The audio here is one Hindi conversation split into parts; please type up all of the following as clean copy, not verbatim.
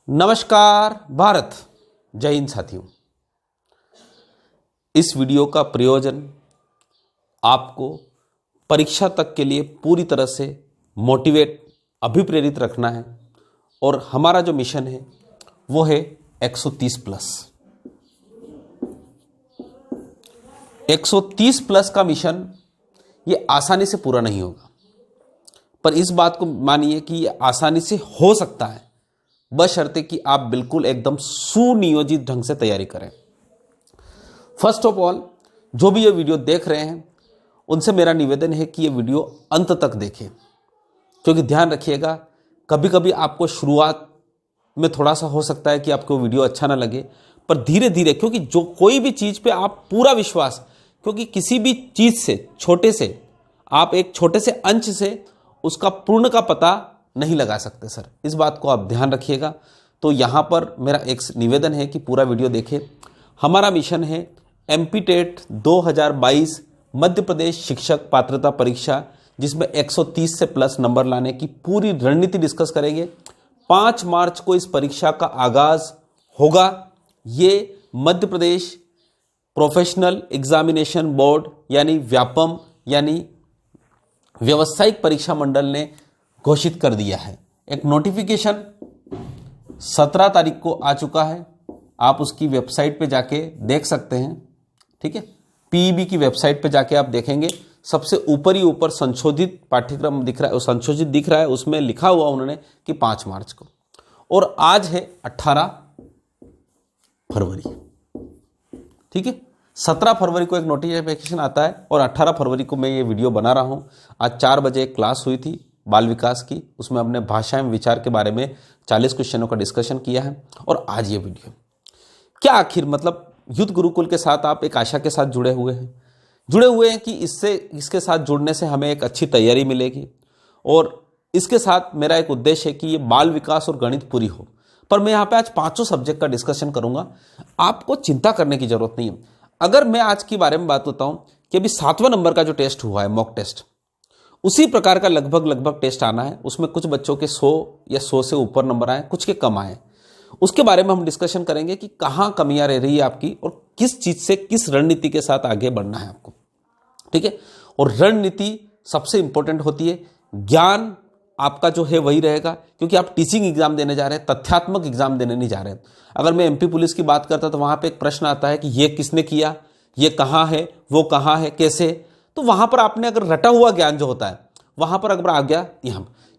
नमस्कार भारत, जय हिंद साथियों। इस वीडियो का प्रयोजन आपको परीक्षा तक के लिए पूरी तरह से मोटिवेट अभिप्रेरित रखना है और हमारा जो मिशन है वो है 130 प्लस। 130 प्लस का मिशन ये आसानी से पूरा नहीं होगा, पर इस बात को मानिए कि ये आसानी से हो सकता है, बशर्ते कि आप बिल्कुल एकदम सुनियोजित ढंग से तैयारी करें। फर्स्ट ऑफ ऑल, जो भी ये वीडियो देख रहे हैं उनसे मेरा निवेदन है कि ये वीडियो अंत तक देखें, क्योंकि ध्यान रखिएगा कभी कभी आपको शुरुआत में थोड़ा सा हो सकता है कि आपको वीडियो अच्छा ना लगे, पर धीरे धीरे, क्योंकि जो कोई भी चीज़ पे आप पूरा विश्वास, क्योंकि किसी भी चीज़ से छोटे से आप एक छोटे से अंश से उसका पूर्ण का पता नहीं लगा सकते सर, इस बात को आप ध्यान रखिएगा। तो यहाँ पर मेरा एक निवेदन है कि पूरा वीडियो देखें। हमारा मिशन है एमपी टेट 2022 मध्य प्रदेश शिक्षक पात्रता परीक्षा, जिसमें 130 से प्लस नंबर लाने की पूरी रणनीति डिस्कस करेंगे। 5 मार्च को इस परीक्षा का आगाज होगा। ये Madhya Pradesh professional examination board यानी व्यापम यानी व्यावसायिक परीक्षा मंडल ने घोषित कर दिया है। एक नोटिफिकेशन 17 तारीख को आ चुका है, आप उसकी वेबसाइट पे जाके देख सकते हैं। ठीक है, पीईबी की वेबसाइट पे जाके आप देखेंगे, सबसे ऊपर ही ऊपर संशोधित पाठ्यक्रम दिख रहा है, संशोधित दिख रहा है, उसमें लिखा हुआ उन्होंने कि 5 मार्च को, और आज है 18 फरवरी। ठीक है, 17 फरवरी को एक नोटिफिकेशन आता है और 18 फरवरी को मैं ये वीडियो बना रहा हूँ। आज 4 बजे एक क्लास हुई थी बाल विकास की, उसमें हमने भाषा एवं विचार के बारे में 40 क्वेश्चनों का डिस्कशन किया है। और आज ये वीडियो क्या आखिर मतलब युद्ध गुरुकुल के साथ आप एक आशा के साथ जुड़े हुए हैं कि इसके साथ जुड़ने से हमें एक अच्छी तैयारी मिलेगी, और इसके साथ मेरा एक उद्देश्य है कि ये बाल विकास और गणित पूरी हो। पर मैं यहाँ पे आज 5 सब्जेक्ट का डिस्कशन करूंगा, आपको चिंता करने की जरूरत नहीं है। अगर मैं आज के बारे में बात बताऊं कि अभी 7वां नंबर का जो टेस्ट हुआ है मॉक टेस्ट, उसी प्रकार का लगभग टेस्ट आना है। उसमें कुछ बच्चों के 100 या 100 से ऊपर नंबर आए, कुछ के कम आए। उसके बारे में हम डिस्कशन करेंगे कि कहाँ कमियां रह रही है आपकी और किस चीज से किस रणनीति के साथ आगे बढ़ना है आपको। ठीक है, और रणनीति सबसे इंपॉर्टेंट होती है। ज्ञान आपका जो है वही रहेगा, क्योंकि आप टीचिंग एग्जाम देने जा रहे हैं, तथ्यात्मक एग्जाम देने नहीं जा रहे हैं। अगर मैं एमपी पुलिस की बात करता तो वहां पे एक प्रश्न आता है कि ये किसने किया, ये कहाँ है, वो कहाँ है, कैसे। तो वहां पर आपने अगर रटा हुआ ज्ञान जो होता है, वहां पर अगर आ गया,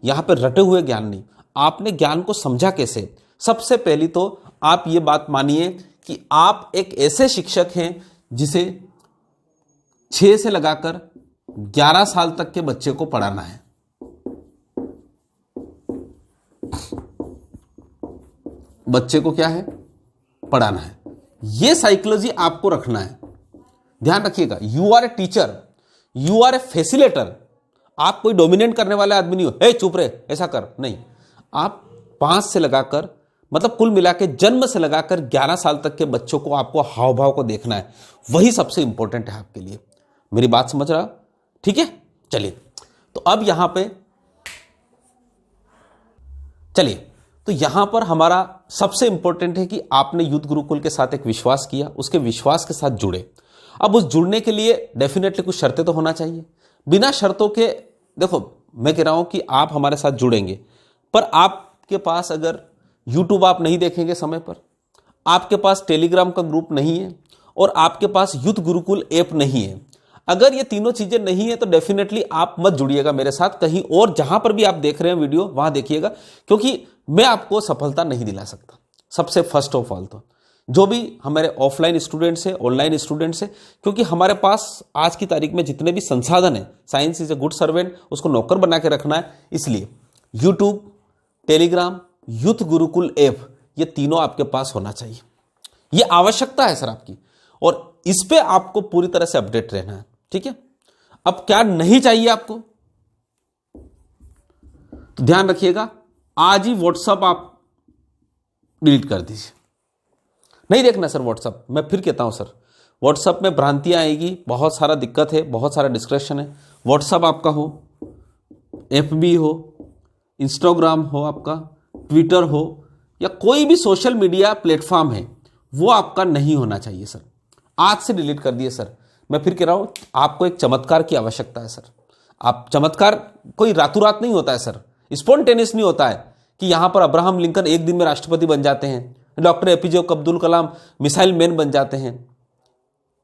यहां पर रटे हुए ज्ञान नहीं, आपने ज्ञान को समझा कैसे। सबसे पहली तो आप ये बात मानिए कि आप एक ऐसे शिक्षक हैं जिसे 6 से लगाकर 11 साल तक के बच्चे को पढ़ाना है। बच्चे को क्या है, पढ़ाना है। यह साइकोलॉजी आपको रखना है, ध्यान रखिएगा। You are a teacher, you are a facilitator. आप कोई डोमिनेट करने वाले आदमी नहीं हो, हे चुप रहे, ऐसा कर, नहीं। आप 5 से लगाकर मतलब कुल मिला के जन्म से लगाकर 11 साल तक के बच्चों को आपको हाव भाव को देखना है, वही सबसे इंपॉर्टेंट है आपके लिए। मेरी बात समझ रहा? ठीक है, चलिए तो यहां पर हमारा सबसे इंपॉर्टेंट है कि आपने युद्ध गुरुकुल के साथ एक विश्वास किया, उसके विश्वास के साथ जुड़े। अब उस जुड़ने के लिए डेफिनेटली कुछ शर्तें तो होना चाहिए। बिना शर्तों के, देखो मैं कह रहा हूं कि आप हमारे साथ जुड़ेंगे, पर आपके पास अगर यूट्यूब आप नहीं देखेंगे समय पर, आपके पास टेलीग्राम का ग्रुप नहीं है, और आपके पास युद्ध गुरुकुल ऐप नहीं है, अगर ये तीनों चीजें नहीं है तो डेफिनेटली आप मत जुड़िएगा मेरे साथ। कहीं और जहां पर भी आप देख रहे हैं वीडियो वहां देखिएगा, क्योंकि मैं आपको सफलता नहीं दिला सकता। सबसे फर्स्ट ऑफ ऑल तो जो भी हमारे ऑफलाइन स्टूडेंट्स हैं, ऑनलाइन स्टूडेंट्स हैं, क्योंकि हमारे पास आज की तारीख में जितने भी संसाधन हैं, science is a good servant, उसको नौकर बना के रखना है। इसलिए यूट्यूब, टेलीग्राम, युद्ध गुरुकुल ऐप, ये तीनों आपके पास होना चाहिए। ये आवश्यकता है सर आपकी, और इस पे आपको पूरी तरह से अपडेट रहना है। ठीक है, अब क्या नहीं चाहिए आपको, तो ध्यान रखिएगा, आज ही व्हाट्सएप आप डिलीट कर दीजिए। नहीं देखना सर व्हाट्सएप, मैं फिर कहता हूं सर, व्हाट्सएप में भ्रांतियां आएगी, बहुत सारा दिक्कत है, बहुत सारा डिस्कशन है। व्हाट्सएप आपका हो, एफबी हो, इंस्टाग्राम हो, आपका ट्विटर हो, या कोई भी सोशल मीडिया प्लेटफॉर्म है वो आपका नहीं होना चाहिए सर। आज से डिलीट कर दिए सर। मैं फिर कह रहा हूं, आपको एक चमत्कार की आवश्यकता है सर। आप चमत्कार कोई रातों रात नहीं होता है सर, स्पॉन्टेनियस नहीं होता है कि यहां पर अब्राहम लिंकन एक दिन में राष्ट्रपति बन जाते हैं, doctor APJ Abdul Kalam missile man बन जाते हैं।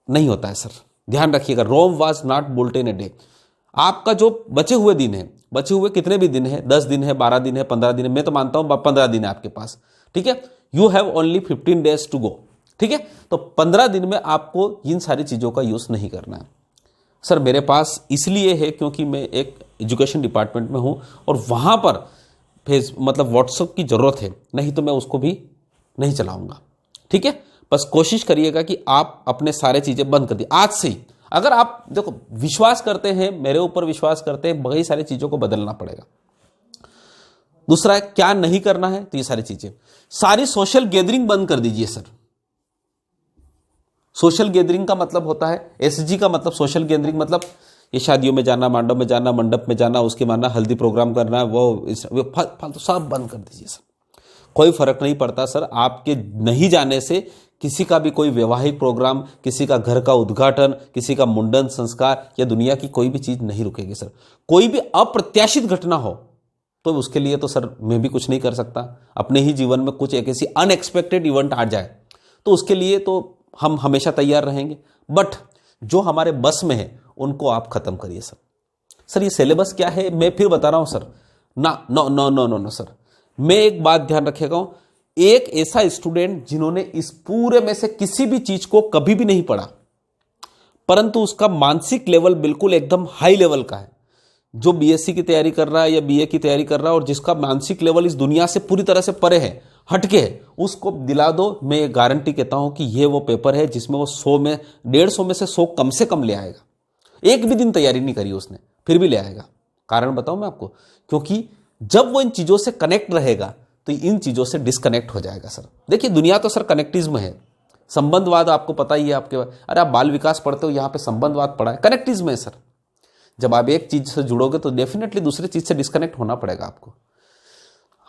नहीं होता है सर, ध्यान रखिएगा। Rome was not built in a day. आपका जो बचे हुए दिन है, बचे हुए कितने भी दिन है, 10 दिन है, 12 दिन है, 15 दिन है, मैं तो मानता हूं 15 दिन है आपके पास, ठीक है। You have only 15 days to go, ठीक है। तो 15 दिन में आपको इन सारी चीजों का यूज नहीं करना है सर। मेरे पास इसलिए है क्योंकि मैं एक एजुकेशन डिपार्टमेंट में हूं और वहां पर मतलब व्हाट्सएप की जरूरत है, नहीं तो मैं उसको भी नहीं चलाऊंगा, ठीक है। बस कोशिश करिएगा कि आप अपने सारे चीजें बंद कर दिए आज से ही। अगर आप देखो विश्वास करते हैं, मेरे ऊपर विश्वास करते हैं, बड़ी सारी चीजों को बदलना पड़ेगा। दूसरा है क्या नहीं करना है, तो ये सारी चीजें, सारी सोशल गैदरिंग बंद कर दीजिए सर। सोशल गैदरिंग का मतलब होता है, एसजी का मतलब सोशल गैदरिंग मतलब ये शादियों में जाना, मांडव में जाना, मंडप में जाना, उसके मानना हल्दी प्रोग्राम करना, वो फालतू सब बंद कर दीजिए सर। कोई फर्क नहीं पड़ता सर, आपके नहीं जाने से किसी का भी कोई वैवाहिक प्रोग्राम, किसी का घर का उद्घाटन, किसी का मुंडन संस्कार या दुनिया की कोई भी चीज नहीं रुकेगी सर। कोई भी अप्रत्याशित घटना हो तो उसके लिए तो सर मैं भी कुछ नहीं कर सकता। अपने ही जीवन में कुछ एक ऐसी अनएक्सपेक्टेड इवेंट आ जाए तो उसके लिए तो हम हमेशा तैयार रहेंगे, बट जो हमारे बस में है उनको आप खत्म करिए सर। सर ये सिलेबस क्या है मैं फिर बता रहा हूं सर। ना no no no no no sir, मैं एक बात ध्यान रखिएगा, एक ऐसा स्टूडेंट जिन्होंने इस पूरे में से किसी भी चीज को कभी भी नहीं पढ़ा परंतु उसका मानसिक लेवल बिल्कुल एकदम हाई लेवल का है, जो बीएससी की तैयारी कर रहा है या बीए की तैयारी कर रहा है और जिसका मानसिक लेवल इस दुनिया से पूरी तरह से परे है, हटके है, उसको दिला दो। मैं ये गारंटी कहता हूं कि ये वो पेपर है जिसमें वो 100 में 150 में से 100 कम से कम ले आएगा। एक भी दिन तैयारी नहीं करी उसने, फिर भी ले आएगा। कारण बताऊं मैं आपको, क्योंकि जब वो इन चीजों से कनेक्ट रहेगा तो इन चीजों से डिस्कनेक्ट हो जाएगा सर। देखिए दुनिया तो सर कनेक्टिज्म है, संबंधवाद आपको पता ही है। आपके अरे आप बाल विकास पढ़ते हो, यहां पे संबंधवाद पढ़ा है, कनेक्टिज्म है सर। जब आप एक चीज से जुड़ोगे तो डेफिनेटली दूसरी चीज से डिस्कनेक्ट होना पड़ेगा आपको।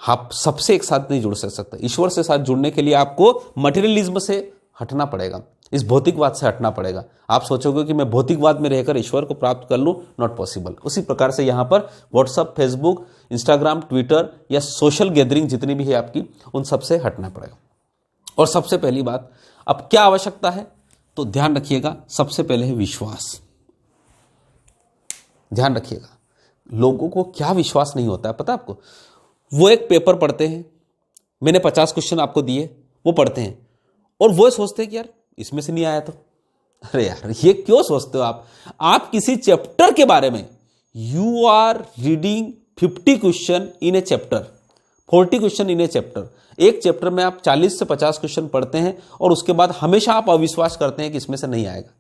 आप सबसे एक साथ नहीं जुड़ सकते। ईश्वर से साथ जुड़ने के लिए आपको मटेरियलिज्म से हटना पड़ेगा, इस भौतिकवाद से हटना पड़ेगा। आप सोचोगे कि मैं भौतिकवाद में रहकर ईश्वर को प्राप्त कर लूं, नॉट पॉसिबल। उसी प्रकार से यहां पर व्हाट्सएप, फेसबुक, इंस्टाग्राम, ट्विटर या सोशल गैदरिंग जितनी भी है आपकी, उन सबसे हटना पड़ेगा। और सबसे पहली बात, अब क्या आवश्यकता है तो ध्यान रखिएगा, सबसे पहले है विश्वास। ध्यान रखिएगा, लोगों को क्या विश्वास नहीं होता है पता है आपको। वो एक पेपर पढ़ते हैं, मैंने 50 क्वेश्चन आपको दिए, वो पढ़ते हैं और वो सोचते हैं कि यार इसमें से नहीं आया तो। अरे यार ये क्यों सोचते हो आप किसी चैप्टर के बारे में, you are reading 50 question in a chapter, 40 question in a chapter. एक चैप्टर में आप 40 से 50 क्वेश्चन पढ़ते हैं और उसके बाद हमेशा आप अविश्वास करते हैं कि इसमें से नहीं आएगा।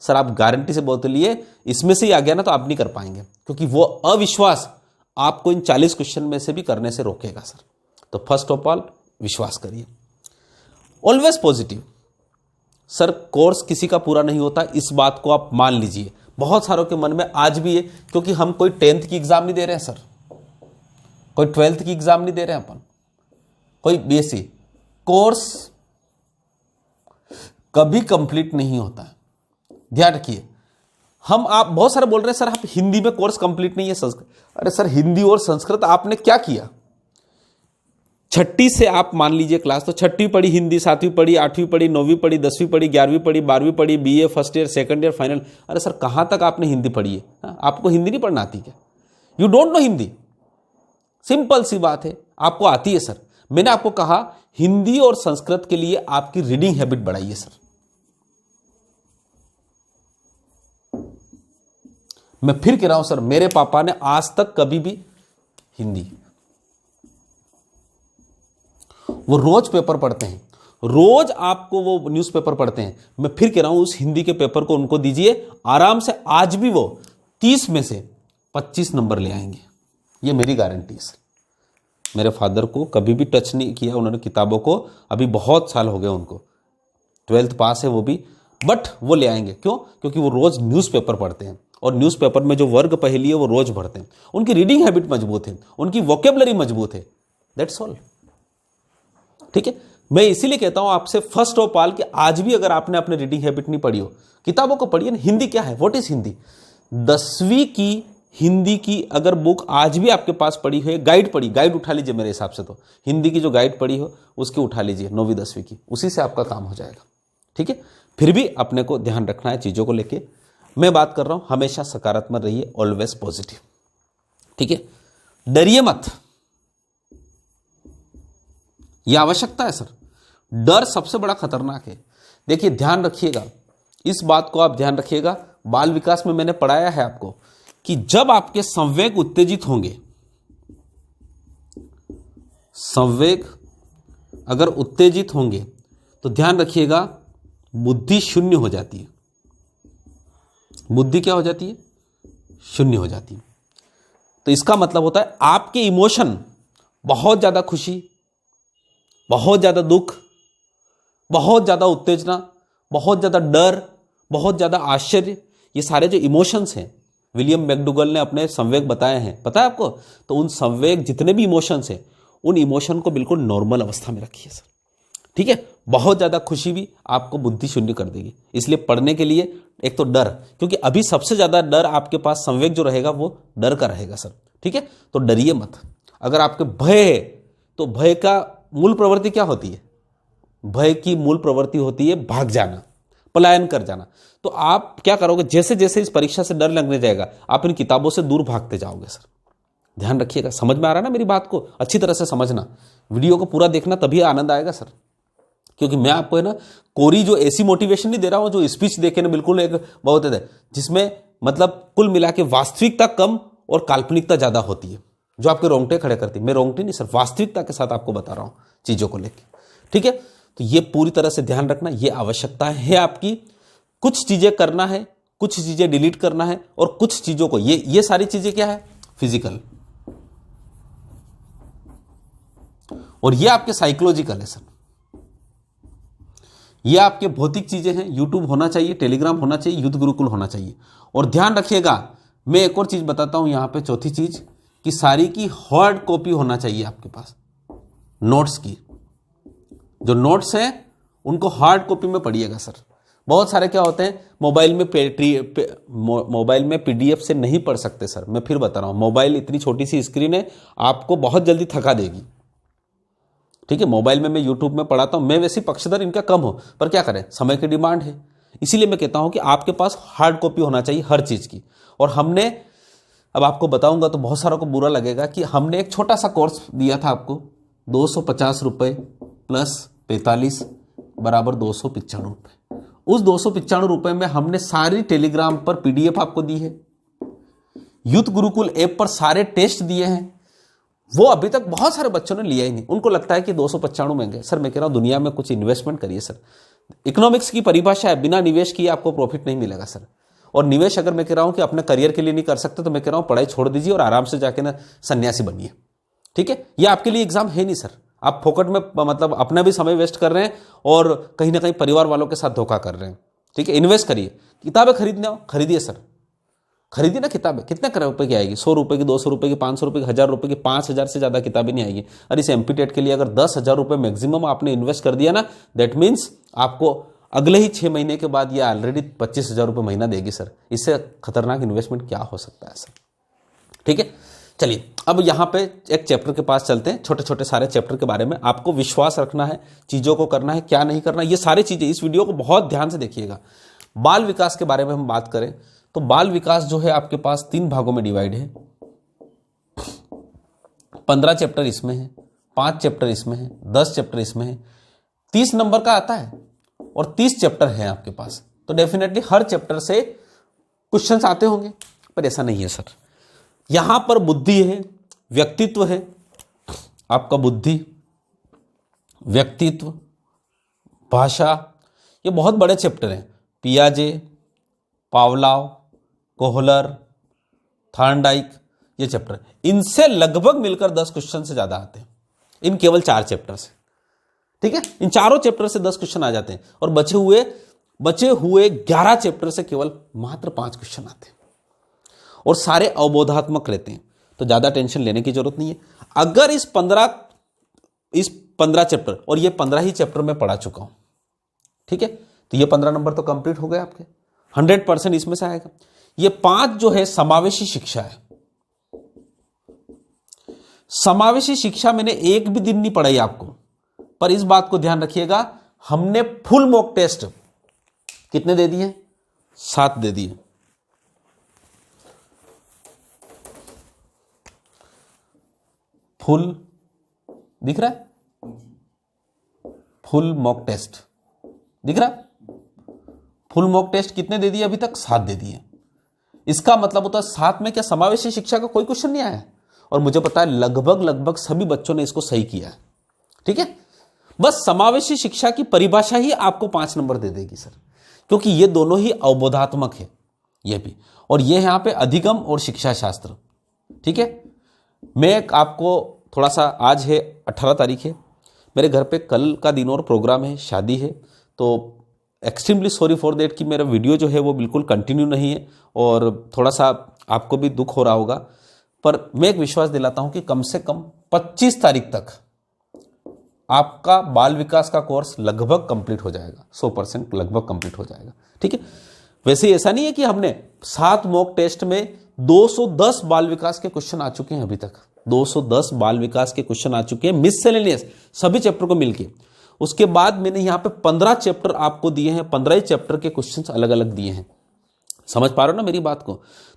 सर आप गारंटी से बोलते लिए इसमें से ही आ गया ना तो आप नहीं कर पाएंगे, क्योंकि वो अविश्वास आपको इन 40 क्वेश्चन में से भी करने से रोकेगा सर। तो फर्स्ट ऑफ ऑल विश्वास करिए, ऑलवेज पॉजिटिव। सर कोर्स किसी का पूरा नहीं होता, इस बात को आप मान लीजिए। बहुत सारों के मन में आज भी है, क्योंकि हम कोई 10th की एग्जाम नहीं दे रहे हैं सर, कोई 12th की एग्जाम नहीं दे रहे हैं अपन, कोई बीएससी। कोर्स कभी कंप्लीट नहीं होता है, ध्यान रखिए। आप बहुत सारे बोल रहे हैं सर आप हिंदी में कोर्स कंप्लीट नहीं है, संस्कृत। अरे सर हिंदी और संस्कृत आपने क्या किया, 6ठी से आप मान लीजिए क्लास, तो 6ठी पढ़ी हिंदी, 7वीं पढ़ी, 8वीं पढ़ी, 9वीं पढ़ी, 10वीं पढ़ी, 11वीं पढ़ी, 12वीं पढ़ी, BA first year, second year, final. अरे सर कहां तक आपने हिंदी पढ़ी है? आपको हिंदी नहीं पढ़ना आती क्या? You don't know Hindi? Simple सी बात है, आपको आती है सर। मैंने आपको कहा हिंदी और संस्कृत के लिए आपकी रीडिंग हैबिट बढ़ाइए सर। मैं फिर कह रहा हूं सर, मेरे पापा ने आज तक कभी भी हिंदी, वो रोज पेपर पढ़ते हैं, रोज आपको वो न्यूज़पेपर पढ़ते हैं। मैं फिर कह रहा हूं उस हिंदी के पेपर को उनको दीजिए, आराम से आज भी वो 30 में से 25 नंबर ले आएंगे, ये मेरी गारंटी है सर। मेरे फादर को कभी भी टच नहीं किया उन्होंने किताबों को, अभी बहुत साल हो गए उनको, 12th पास है वो भी, बट वो ले आएंगे। क्यों? क्योंकि वो रोज न्यूज़पेपर पढ़ते हैं और न्यूज़पेपर में जो वर्ग पहेली है वो रोज पढ़ते हैं। उनकी रीडिंग हैबिट मजबूत है, उनकी वोकेबलरी मजबूत है, दैट्स ऑल। ठीक है, मैं इसीलिए कहता हूं आपसे फर्स्ट ऑफ ऑल कि आज भी अगर आपने अपने रीडिंग हैबिट नहीं पढ़ी हो, किताबों को पढ़िए ना। हिंदी क्या है, व्हाट इज हिंदी? 10वीं की हिंदी की अगर बुक आज भी आपके पास पड़ी है, गाइड पड़ी, गाइड उठा लीजिए मेरे हिसाब से, तो हिंदी की जो गाइड पड़ी हो उसकी उठा लीजिए, 9वीं 10वीं की, उसी से आपका काम हो जाएगा। ठीक है, फिर भी अपने को ध्यान रखना है चीज़ों को लेके। मैं बात कर रहा हूं हमेशा सकारात्मक रहिए, ऑलवेज पॉजिटिव। ठीक है, डरिए मत, यह आवश्यकता है सर। डर सबसे बड़ा खतरनाक है। देखिए ध्यान रखिएगा, इस बात को आप ध्यान रखिएगा। बाल विकास में मैंने पढ़ाया है आपको कि जब आपके संवेग उत्तेजित होंगे, संवेग अगर उत्तेजित होंगे तो ध्यान रखिएगा बुद्धि शून्य हो जाती है। बुद्धि क्या हो जाती है? शून्य हो जाती है। तो इसका मतलब होता है आपके इमोशन, बहुत ज्यादा खुशी, बहुत ज्यादा दुख, बहुत ज्यादा उत्तेजना, बहुत ज्यादा डर, बहुत ज्यादा आश्चर्य, ये सारे जो इमोशंस हैं, विलियम मैकडूगल ने अपने संवेग बताए हैं, पता है आपको? तो उन संवेग जितने भी इमोशंस हैं, उन इमोशन को बिल्कुल नॉर्मल अवस्था में रखिए सर। ठीक है, बहुत ज्यादा खुशी भी आपको बुद्धि शून्य कर देगी। इसलिए पढ़ने के लिए एक तो डर, क्योंकि अभी सबसे ज्यादा डर आपके पास संवेग जो रहेगा वो डर का रहेगा सर। ठीक है, तो डरिए मत। अगर आपके भय है तो भय का मूल प्रवृत्ति क्या होती है? भय की मूल प्रवृत्ति होती है भाग जाना, पलायन कर जाना। तो आप क्या करोगे, जैसे जैसे इस परीक्षा से डर लगने जाएगा आप इन किताबों से दूर भागते जाओगे सर। ध्यान रखिएगा, समझ में आ रहा है ना मेरी बात को? अच्छी तरह से समझना, वीडियो को पूरा देखना, तभी आनंद आएगा सर। क्योंकि मैं आपको है ना कोरी जो ऐसी मोटिवेशन नहीं दे रहा हूं जो स्पीच देके ना बिल्कुल एक बहुत है जिसमें मतलब कुल मिला के वास्तविकता कम और काल्पनिकता ज्यादा होती है, जो आपके रोंगटे खड़े करती है। मैं रोंगटे नहीं सर, वास्तविकता के साथ आपको बता रहा हूं चीजों को लेकर। ठीक है, तो ये पूरी तरह से ध्यान रखना, ये आवश्यकता है आपकी। कुछ चीजें करना है, कुछ चीजें डिलीट करना है, और कुछ चीजों को ये सारी चीजें क्या है? फिजिकल, और ये आपके साइकोलॉजिकल है सर। ये आपके भौतिक चीजें हैं। यूट्यूब होना चाहिए, टेलीग्राम होना चाहिए, युद्ध गुरुकुल होना चाहिए। और ध्यान रखिएगा, मैं एक और चीज बताता हूं यहां पे, चौथी चीज, कि सारी की हार्ड कॉपी होना चाहिए आपके पास, नोट्स की। जो नोट्स हैं उनको हार्ड कॉपी में पढ़िएगा सर। बहुत सारे क्या होते हैं, मोबाइल में पीडीएफ से नहीं पढ़ सकते सर। मैं फिर बता रहा हूं, मोबाइल इतनी छोटी सी स्क्रीन है, आपको बहुत जल्दी थका देगी। ठीक है, मोबाइल में मैं यूट्यूब में पढ़ाता हूं, मैं वैसे पक्षधर इनका कम हो, पर क्या करें, समय की डिमांड है। इसीलिए मैं कहता हूं कि आपके पास हार्ड कॉपी होना चाहिए हर चीज की। और हमने, अब आपको बताऊंगा तो बहुत सारों को बुरा लगेगा, कि हमने एक छोटा सा कोर्स दिया था आपको, 250 रुपए प्लस 45 बराबर 295 रुपए। उस 295 रुपए में हमने सारी टेलीग्राम पर पीडीएफ आपको दी है, युद्ध गुरुकुल ऐप पर सारे टेस्ट दिए हैं। वो अभी तक बहुत सारे बच्चों ने लिया ही नहीं। उनको लगता है कि 295 महंगे। सर मैं कह रहा हूं दुनिया में कुछ इन्वेस्टमेंट करिए सर। इकोनॉमिक्स की परिभाषा है, बिना निवेश किए आपको प्रॉफिट नहीं मिलेगा सर। और निवेश अगर मैं कह रहा हूं कि अपने करियर के लिए नहीं कर सकते, तो मैं कह रहा हूं पढ़ाई छोड़ दीजिए और आराम से जाके ना सन्यासी बनिए। ठीक है, ये आपके लिए एग्जाम है नहीं सर। आप फोकट में मतलब अपना भी समय वेस्ट कर रहे हैं और कहीं ना कहीं परिवार वालों के साथ धोखा कर रहे हैं। ठीक है, इन्वेस्ट करिए। किताबें खरीदने हो, खरीदिए सर, खरीदिए ना किताबें। कितने रुपए की आएगी? 100 रुपए की, 200 रुपए की, 500 रुपए की, 1000 रुपए की, 5000 से ज्यादा किताबें नहीं आएगी। और इस एमपीटेट के लिए अगर 10,000 रुपए मैक्सिमम आपने इन्वेस्ट कर दिया ना, दैट मीन्स आपको अगले ही 6 महीने के बाद ये ऑलरेडी 25,000 रुपए महीना देगी सर। इससे खतरनाक इन्वेस्टमेंट क्या हो सकता है सर? ठीक है, चलिए अब यहां पे एक चैप्टर के पास चलते हैं। छोटे छोटे सारे चैप्टर के बारे में आपको विश्वास रखना है, चीजों को करना है, क्या नहीं करना, ये सारी चीजें इस वीडियो को बहुत ध्यान से देखिएगा। बाल विकास के बारे में हम बात करें तो बाल विकास जो है आपके पास 3 भागों में डिवाइड है। 15 चैप्टर इसमें है, 5 चैप्टर इसमें है, 10 चैप्टर इसमें है, 30 नंबर का आता है और 30 चैप्टर है आपके पास। तो डेफिनेटली हर चैप्टर से क्वेश्चंस आते होंगे, पर ऐसा नहीं है सर। यहां पर बुद्धि है, व्यक्तित्व है, आपका बुद्धि, व्यक्तित्व, भाषा, ये बहुत बड़े चैप्टर हैं। पियाजे, पावलाव, कोहलर, थॉर्नडाइक, ये चैप्टर, इनसे लगभग मिलकर 10 क्वेश्चन से ज्यादा आते हैं, इन केवल 4 चैप्टर से। ठीक है, इन चारों चैप्टर से 10 क्वेश्चन आ जाते हैं और बचे हुए 11 चैप्टर से केवल मात्र 5 क्वेश्चन आते हैं और सारे अवबोधात्मक रहते हैं। तो ज्यादा टेंशन लेने की जरूरत नहीं है। अगर इस 15 चैप्टर, और ये 15 ही चैप्टर मैं पढ़ा चुका हूं। ठीक है, तो ये 15 नंबर तो कंप्लीट हो गए आपके, 100% इसमें से आएगा। ये 5 जो है समावेशी शिक्षा है। समावेशी शिक्षा मैंने एक भी दिन नहीं पढ़ाई आपको, पर इस बात को ध्यान रखिएगा, हमने फुल मॉक टेस्ट कितने दे दिए? 7 दे दिए। फुल दिख रहा है? फुल मॉक टेस्ट दिख रहा है? फुल मॉक टेस्ट कितने दे दिए अभी तक? 7 दे दिए। इसका मतलब होता है 7 में क्या समावेशी शिक्षा का कोई क्वेश्चन नहीं आया है? और मुझे पता है लगभग सभी बच्चों ने इसको सही किया है। ठीक है, बस समावेशी शिक्षा की परिभाषा ही आपको 5 नंबर दे देगी सर, क्योंकि ये दोनों ही अवबोधात्मक है, ये भी, और ये यहां पे अधिगम और शिक्षा शास्त्र। ठीक है, मैं आपको थोड़ा सा, आज है 18 तारीख है, मेरे घर पे कल का दिन और प्रोग्राम है, शादी है, तो एक्सट्रीमली सॉरी फॉर देट कि मेरा वीडियो जो है वो बिल्कुल कंटिन्यू नहीं है, और थोड़ा सा आपको भी दुख हो रहा होगा, पर मैं एक विश्वास दिलाता हूं कि कम से कम 25 तारीख तक आपका बाल विकास का कोर्स लगभग कंप्लीट हो जाएगा, 100% लगभग कंप्लीट हो जाएगा। ठीक है, वैसे ऐसा नहीं है कि हमने 7 मॉक टेस्ट में 210 बाल विकास के क्वेश्चन आ चुके हैं, अभी तक 210 बाल विकास के क्वेश्चन आ चुके हैं मिससेलेनियस सभी चैप्टर को मिलके। उसके बाद मैंने यहां पे 15 चैप्टर आपको दिए हैं, 15 ही चैप्टर के क्वेश्चंस अलग अलग दिए हैं। समझ पा रहे हो ना मेरी बात को?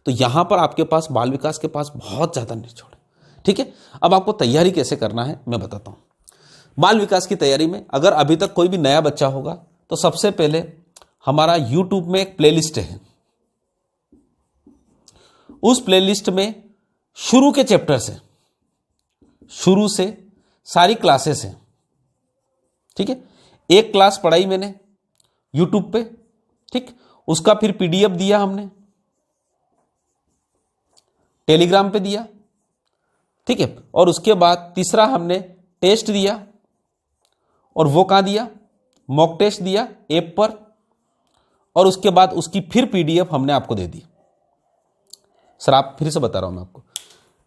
तो यहां पर आपके पास बाल विकास के पास बहुत ज्यादा निचोड़ है। ठीक है, अब आपको तैयारी कैसे करना है मैं बताता हूं। बाल विकास की तैयारी में अगर अभी तक कोई भी नया बच्चा होगा तो सबसे पहले हमारा YouTube में एक प्लेलिस्ट है, उस प्लेलिस्ट में शुरू के चैप्टर से, शुरू से सारी क्लासेस हैं। ठीक है, एक क्लास पढ़ाई मैंने YouTube पे, ठीक, उसका फिर PDF दिया हमने, टेलीग्राम पे दिया। ठीक है, और उसके बाद तीसरा हमने टेस्ट दिया, और वो कहां दिया? मॉक टेस्ट दिया ऐप पर, और उसके बाद उसकी फिर PDF हमने आपको दे दी। सर आप, फिर से बता रहा हूं मैं आपको,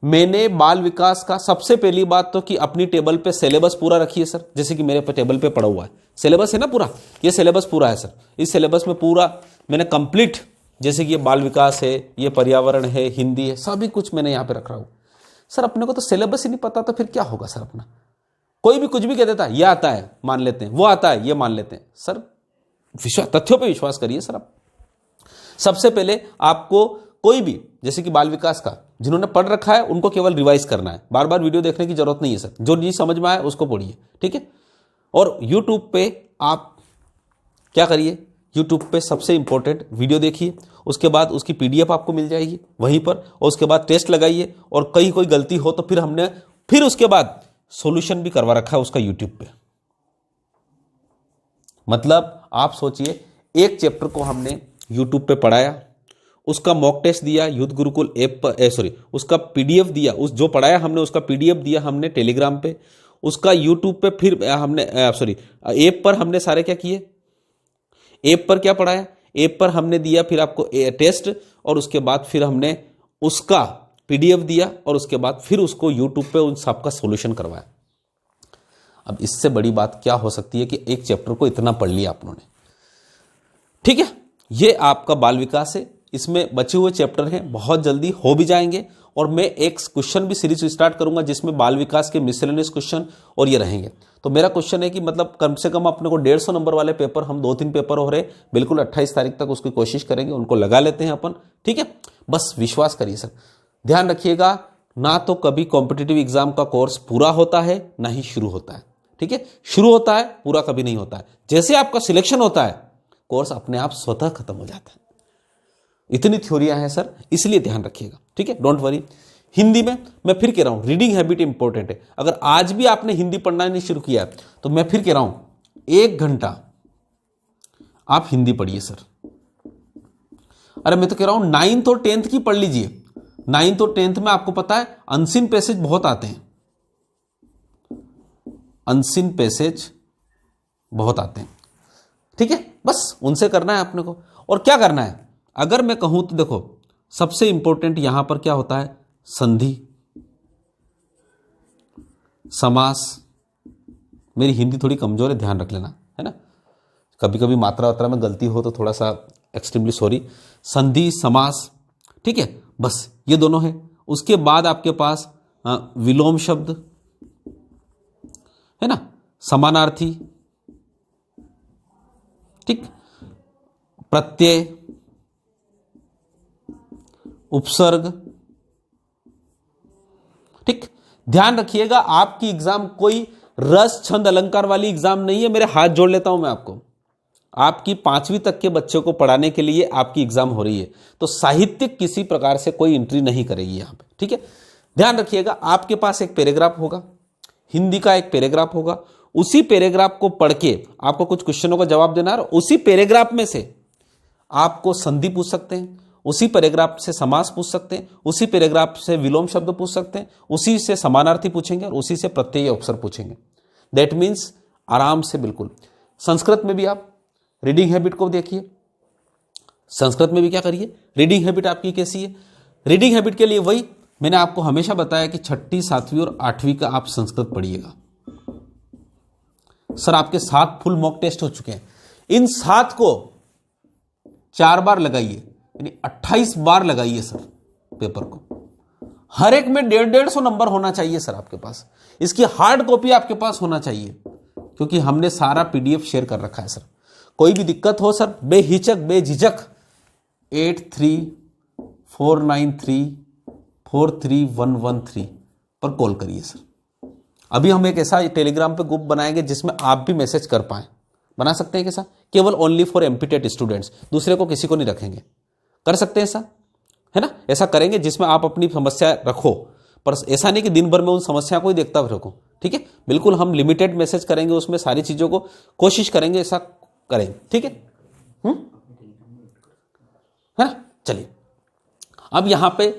मैंने बाल विकास का सबसे पहली बात तो कि अपनी टेबल पे सिलेबस पूरा रखिए सर, जैसे कि मेरे पे टेबल पे पड़ा हुआ है सिलेबस है ना पूरा, ये सिलेबस पूरा है सर। इस सिलेबस में पूरा मैंने कंप्लीट, जैसे कि ये बाल विकास है, ये पर्यावरण है, हिंदी है, सभी कुछ मैंने यहां पे रखा हुआ। सर अपने को तो सिलेबस ही नहीं पता, तो फिर क्या होगा सर अपना? कोई भी कुछ भी कह देता है, ये आता है मान लेते हैं, वो आता है ये मान लेते हैं। सर विश्वास, तथ्यों पे विश्वास करिए सर आप। सबसे पहले आपको कोई भी, जैसे कि बाल विकास का जिन्होंने पढ़ रखा है उनको केवल रिवाइज करना है, बार बार वीडियो देखने की जरूरत नहीं है सर। जो नहीं समझ में आए उसको पढ़िए। ठीक है, और YouTube पे आप क्या करिए, YouTube पे सबसे इंपॉर्टेंट वीडियो देखिए, उसके बाद उसकी PDF आपको मिल जाएगी वहीं पर, और उसके बाद टेस्ट लगाइए, और कहीं कोई गलती हो तो फिर हमने फिर उसके बाद सॉल्यूशन भी करवा रखा है उसका YouTube पे। मतलब आप सोचिए, एक चैप्टर को हमने YouTube पे पढ़ाया, उसका मॉक टेस्ट दिया यूथ गुरुकुल ऐप पर, उसका PDF दिया, उस जो पढ़ाया हमने उसका PDF दिया हमने टेलीग्राम पे, उसका YouTube पे फिर हमने ऐप पर हमने सारे क्या किए, ऐप पर क्या पढ़ाया, ऐप पर हमने दिया फिर आपको टेस्ट, और उसके बाद फिर हमने उसका PDF दिया, और उसके बाद फिर उसको YouTube पे उन सबका सॉल्यूशन करवाया। अब इससे बड़ी बात क्या हो सकती है कि एक चैप्टर को इतना पढ़ लिया आप लोगों ने। ठीक है, ये आपका बाल विकास है, इसमें बचे हुए चैप्टर हैं, बहुत जल्दी हो भी जाएंगे, और मैं एक क्वेश्चन भी सीरीज स्टार्ट करूंगा जिसमें बाल विकास के मिसलेनियस क्वेश्चन और ये रहेंगे। तो मेरा क्वेश्चन है कि मतलब कम से कम अपने को 150 नंबर वाले पेपर, हम 2-3 पेपर हो रहे, बिल्कुल 28 तारीख तक उसकी कोशिश करेंगे, उनको लगा लेते हैं अपन। ठीक है, बस विश्वास करिए सर। ध्यान रखिएगा, ना तो कभी कॉम्पिटिटिव एग्जाम का कोर्स पूरा होता है, ना ही शुरू होता है। ठीक है, शुरू होता है, पूरा कभी नहीं होता है। जैसे आपका सिलेक्शन होता है, कोर्स अपने आप स्वतः खत्म हो जाता है। इतनी थ्योरियां हैं सर, इसलिए ध्यान रखिएगा। ठीक है, डोंट वरी। हिंदी में मैं फिर कह रहा हूं, रीडिंग हैबिट इंपॉर्टेंट है। अगर आज भी आपने हिंदी पढ़ना नहीं शुरू किया तो मैं फिर कह रहा हूं 1 घंटा आप हिंदी पढ़िए सर। अरे मैं तो कह रहा हूं 9th और 10th की पढ़ लीजिए। 9th और 10th में आपको पता है अनसीन पैसेज बहुत आते हैं, अनसीन पैसेज बहुत आते हैं। ठीक है, बस उनसे करना है अपने को। और क्या करना है, अगर मैं कहूं तो देखो सबसे इंपॉर्टेंट यहां पर क्या होता है, संधि, समास, मेरी हिंदी थोड़ी कमज़ोर है, ध्यान रख लेना, है ना। कभी कभी मात्रा वात्रा में गलती हो तो थोड़ा सा एक्सट्रीमली सॉरी। संधि समास, ठीक है, बस ये दोनों है। उसके बाद आपके पास विलोम शब्द, है ना, समानार्थी, ठीक, प्रत्यय, उपसर्ग, ठीक। ध्यान रखिएगा आपकी एग्जाम कोई रस छंद अलंकार वाली एग्जाम नहीं है। मेरे हाथ जोड़ लेता हूं मैं आपको, आपकी 5वीं तक के बच्चों को पढ़ाने के लिए आपकी एग्जाम हो रही है, तो साहित्यिक किसी प्रकार से कोई एंट्री नहीं करेगी यहां पे, ठीक है। ध्यान रखिएगा आपके पास एक पैराग्राफ होगा, हिंदी का एक पैराग्राफ होगा, उसी पैराग्राफ को पढ़ के आपको कुछ क्वेश्चनों का जवाब देना है। उसी पैराग्राफ में से आपको संधि पूछ सकते हैं, उसी पैराग्राफ से समास पूछ सकते हैं, उसी पैराग्राफ से विलोम शब्द पूछ सकते हैं, उसी से समानार्थी पूछेंगे और उसी से प्रत्यय उपसर्ग पूछेंगे। दैट मीन्स आराम से बिल्कुल। संस्कृत में भी आप रीडिंग हैबिट को देखिए, संस्कृत में भी क्या करिए, रीडिंग हैबिट आपकी कैसी है। रीडिंग हैबिट के लिए वही मैंने आपको हमेशा बताया कि 6ठी 7वीं और 8वीं का आप संस्कृत पढ़िएगा। सर आपके 7 फुल मॉक टेस्ट हो चुके हैं, इन 7 को 4 बार लगाइए, यानी 28 बार लगाइए सर पेपर को। हर एक में 150-150 नंबर होना चाहिए सर आपके पास। इसकी हार्ड कॉपी आपके पास होना चाहिए, क्योंकि हमने सारा पीडीएफ शेयर कर रखा है सर। कोई भी दिक्कत हो सर बेहिचक बेझिझक 8349343113 पर कॉल करिए सर। अभी हम एक ऐसा टेलीग्राम पे ग्रुप बनाएंगे जिसमें आप भी मैसेज कर पाएं। बना सकते हैं कैसा, केवल ओनली फॉर एमपीटेट स्टूडेंट्स, दूसरे को किसी को नहीं रखेंगे। कर सकते हैं ऐसा, है ना, ऐसा करेंगे जिसमें आप अपनी समस्या रखो, पर ऐसा नहीं कि दिन भर में उन समस्या को ही देखता हुए रखो, ठीक है। बिल्कुल हम लिमिटेड मैसेज करेंगे, उसमें सारी चीजों को कोशिश करेंगे ऐसा करेंगे, ठीक है, है ना। चलिए अब यहां पे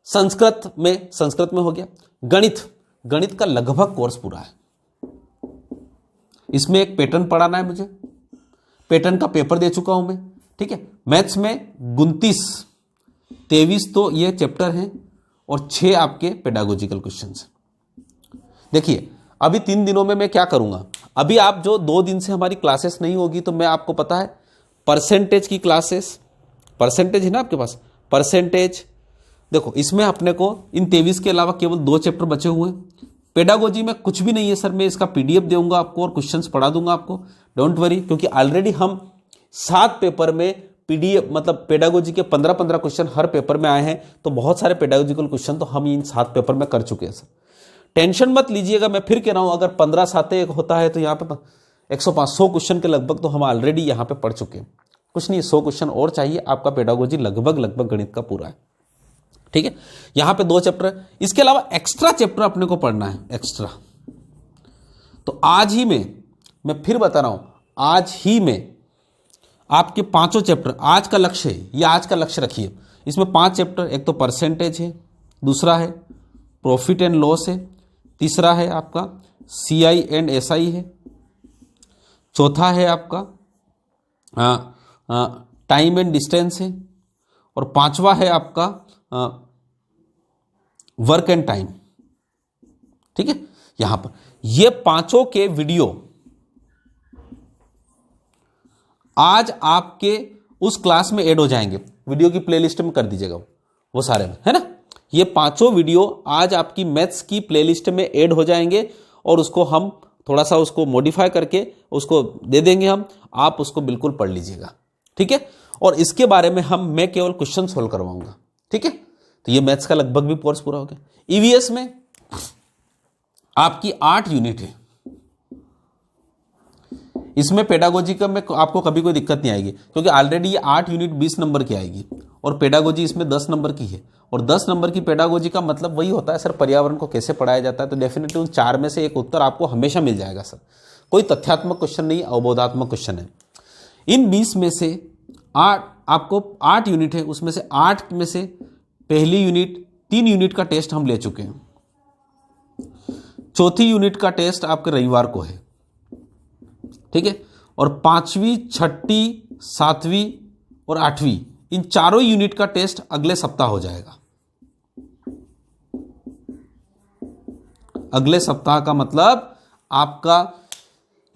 संस्कृत में हो गया। गणित का लगभग कोर्स पूरा है। इसमें एक पैटर्न पढ़ाना है मुझे, पैटर्न का पेपर दे चुका हूं मैं, ठीक है। मैथ्स में 29-23 तो ये चैप्टर हैं और 6 आपके पेडागोजिकल क्वेश्चंस। देखिए अभी 3 दिनों में मैं क्या करूंगा, अभी आप जो 2 दिन से हमारी क्लासेस नहीं होगी तो मैं आपको पता है परसेंटेज की क्लासेस, परसेंटेज है ना आपके पास, परसेंटेज देखो इसमें अपने को इन 23 के अलावा केवल 2 चैप्टर बचे हुए हैं। पेडागोजी में कुछ भी नहीं है सर, मैं इसका पीडीएफ दूंगा आपको और क्वेश्चंस पढ़ा दूंगा आपको, डोंट वरी, क्योंकि ऑलरेडी हम 7 पेपर में पीडीएफ मतलब पेडागोजी के 15-15 क्वेश्चन हर पेपर में आए हैं, तो बहुत सारे पेडागोजिकल क्वेश्चन तो हम इन 7 पेपर में कर चुके हैं सर। टेंशन मत लीजिएगा, मैं फिर कह रहा हूं अगर 15-7 होता है तो यहाँ पे 100 क्वेश्चन के लगभग तो हम ऑलरेडी यहाँ पे पढ़ चुके हैं। कुछ नहीं, 100 क्वेश्चन और चाहिए, आपका पेडागोजी लगभग गणित का पूरा है, ठीक है। यहां पे 2 चैप्टर है, इसके अलावा एक्स्ट्रा चैप्टर अपने को पढ़ना है एक्स्ट्रा। तो आज ही में मैं फिर बता रहा हूं, आज ही में आपके 5 चैप्टर आज का लक्ष्य है, ये आज का लक्ष्य रखिए। इसमें 5 चैप्टर, एक तो परसेंटेज है, दूसरा है प्रॉफिट एंड लॉस है, तीसरा है आपका CI एंड SI है, चौथा है आपका टाइम एंड डिस्टेंस है, और 5वां है आपका वर्क एंड टाइम, ठीक है। यहां पर ये 5 के वीडियो आज आपके उस क्लास में ऐड हो जाएंगे, वीडियो की प्लेलिस्ट में कर दीजिएगा वो सारे में, है ना। ये 5 वीडियो आज आपकी मैथ्स की प्लेलिस्ट में ऐड हो जाएंगे और उसको हम थोड़ा सा उसको मॉडिफाई करके उसको दे देंगे हम, आप उसको बिल्कुल पढ़ लीजिएगा, ठीक है। और इसके बारे में मैं केवल क्वेश्चन सोल्व करवाऊंगा, ठीक है। तो ये मैथ्स का लगभग भी कोर्स पूरा हो गया। ईवीएस में आपकी 8 यूनिट है, इसमें पेडागोजी का में आपको कभी कोई दिक्कत नहीं आएगी, क्योंकि ऑलरेडी ये 8 यूनिट 20 नंबर की आएगी और पेडागोजी इसमें 10 नंबर की है। और 10 नंबर की पेडागोजी का मतलब वही होता है सर पर्यावरण को कैसे पढ़ाया जाता है, तो डेफिनेटली उन 4 में से एक उत्तर आपको हमेशा मिल जाएगा सर। कोई तथ्यात्मक क्वेश्चन नहीं, अवबोधात्मक क्वेश्चन है। इन 20 में से 8 यूनिट है, उसमें से 8 में से पहली यूनिट 3 यूनिट का टेस्ट हम ले चुके हैं, चौथी यूनिट का टेस्ट आपके रविवार को है, ठीक है। और 5वीं 6ठी 7वीं और 8वीं इन 4 यूनिट का टेस्ट अगले सप्ताह हो जाएगा। अगले सप्ताह का मतलब आपका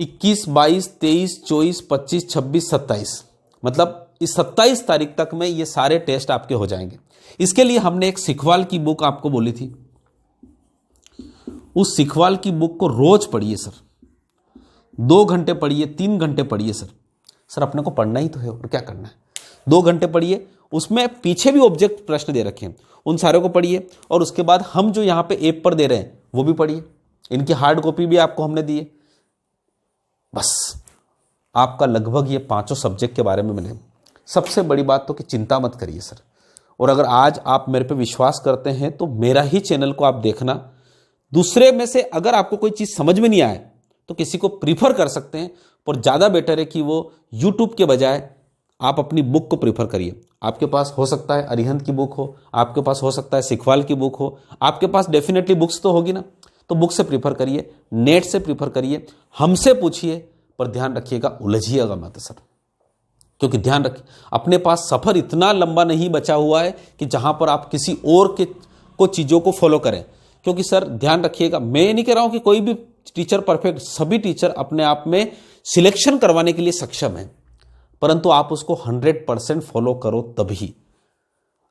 21, 22, 23, 24, 25, 26, 27, मतलब इस 27 तारीख तक में ये सारे टेस्ट आपके हो जाएंगे। इसके लिए हमने एक सिखवाल की बुक आपको बोली थी, उस सिखवाल की बुक को रोज पढ़िए सर, 2 घंटे पढ़िए, 3 घंटे पढ़िए सर अपने को पढ़ना ही तो है और क्या करना है। 2 घंटे पढ़िए, उसमें पीछे भी ऑब्जेक्ट प्रश्न दे रखे हैं, उन सारे को पढ़िए, और उसके बाद हम जो यहाँ पे ऐप पर दे रहे हैं वो भी पढ़िए, इनकी हार्ड कॉपी भी आपको हमने दी है। बस आपका लगभग ये 5 सब्जेक्ट के बारे में मिले। सबसे बड़ी बात तो कि चिंता मत करिए सर, और अगर आज आप मेरे पे विश्वास करते हैं तो मेरा ही चैनल को आप देखना। दूसरे में से अगर आपको कोई चीज़ समझ में नहीं आए तो किसी को प्रीफर कर सकते हैं, पर ज़्यादा बेटर है कि वो यूट्यूब के बजाय आप अपनी बुक को प्रीफर करिए। आपके पास हो सकता है अरिहंत की बुक हो, आपके पास हो सकता है सिखवाल की बुक हो, आपके पास डेफिनेटली बुक्स तो होगी ना, तो बुक से प्रीफर करिए, नेट से प्रीफर करिए, हमसे पूछिए, पर ध्यान रखिएगा उलझिएगा मत सर, क्योंकि ध्यान रखिए अपने पास सफ़र इतना लंबा नहीं बचा हुआ है कि जहां पर आप किसी और के को चीज़ों को फॉलो करें। क्योंकि सर ध्यान रखिएगा, मैं नहीं कह रहा हूं कि कोई भी टीचर परफेक्ट, सभी टीचर अपने आप में सिलेक्शन करवाने के लिए सक्षम है, परंतु आप उसको 100% फॉलो करो तभी।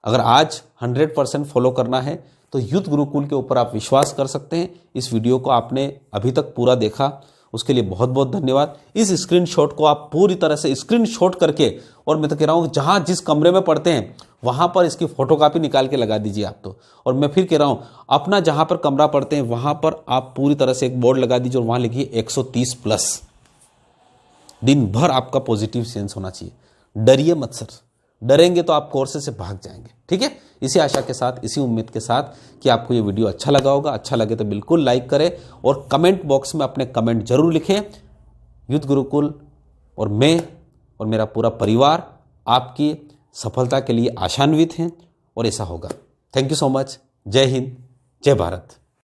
अगर आज 100% फॉलो करना है तो युद्ध गुरुकुल के ऊपर आप विश्वास कर सकते हैं। इस वीडियो को आपने अभी तक पूरा देखा, उसके लिए बहुत बहुत धन्यवाद। इस स्क्रीनशॉट को आप पूरी तरह से स्क्रीनशॉट करके, और मैं तो कह रहा हूँ जहाँ जिस कमरे में पढ़ते हैं वहाँ पर इसकी फोटोकॉपी निकाल के लगा दीजिए आप तो। और मैं फिर कह रहा हूँ अपना जहाँ पर कमरा पढ़ते हैं वहाँ पर आप पूरी तरह से एक बोर्ड लगा दीजिए और वहाँ लिखिए 130+। दिन भर आपका पॉजिटिव सेंस होना चाहिए। डरिए मत सर, डरेंगे तो आप कोर्स से भाग जाएंगे। ठीक है, इसी आशा के साथ, इसी उम्मीद के साथ कि आपको ये वीडियो अच्छा लगा होगा। अच्छा लगे तो बिल्कुल लाइक करें और कमेंट बॉक्स में अपने कमेंट जरूर लिखें। युद्ध गुरुकुल और मैं और मेरा पूरा परिवार आपकी सफलता के लिए आशान्वित हैं और ऐसा होगा। Thank you so much. जय हिंद, जय भारत।